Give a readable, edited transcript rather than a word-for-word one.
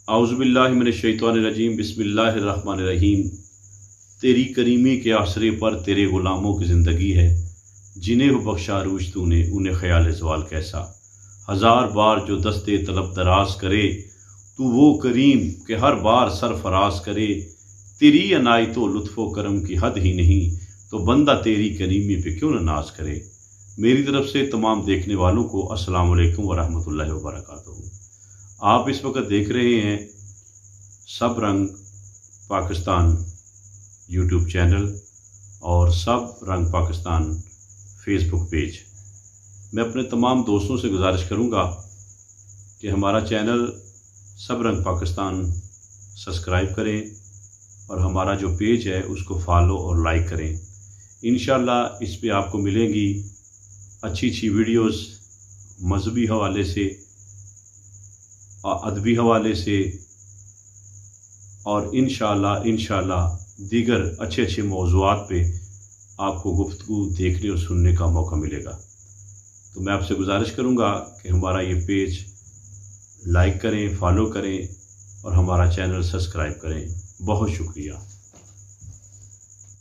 औज़ुबिल्लाहि मिनश्शैतानिर्रजीम बिस्मिल्लाहिर्रहमानिर्रहीम। तेरी करीमी के आसरे पर तेरे ग़ुलामों की ज़िंदगी है, जिन्हें हो बख्शा रूज तूने उन्हें ख़याल ज़वाल कैसा। हज़ार बार जो दस्ते तलब दराज करे, तू वो करीम के हर बार सरफराज करे। तेरी अनायतो लुत्फ़ो करम की हद ही नहीं, तो बंदा तेरी करीमी पे क्यों न नाज करे। मेरी तरफ से तमाम देखने वालों को अस्सलाम वालेकुम व रहमतुल्लाहि व बरकातुहू। आप इस वक्त देख रहे हैं सब रंग पाकिस्तान यूट्यूब चैनल और सब रंग पाकिस्तान फेसबुक पेज। मैं अपने तमाम दोस्तों से गुजारिश करूंगा कि हमारा चैनल सब रंग पाकिस्तान सब्सक्राइब करें और हमारा जो पेज है उसको फॉलो और लाइक करें। इंशाअल्लाह इस पे आपको मिलेंगी अच्छी अच्छी वीडियोस मजहबी हवाले से, अदबी हवाले से और इंशाअल्लाह दीगर अच्छे अच्छे मौज़ूआत पे आपको गुफ्तगू देखने और सुनने का मौका मिलेगा। तो मैं आपसे गुजारिश करूंगा कि हमारा ये पेज लाइक करें, फॉलो करें और हमारा चैनल सब्सक्राइब करें। बहुत शुक्रिया।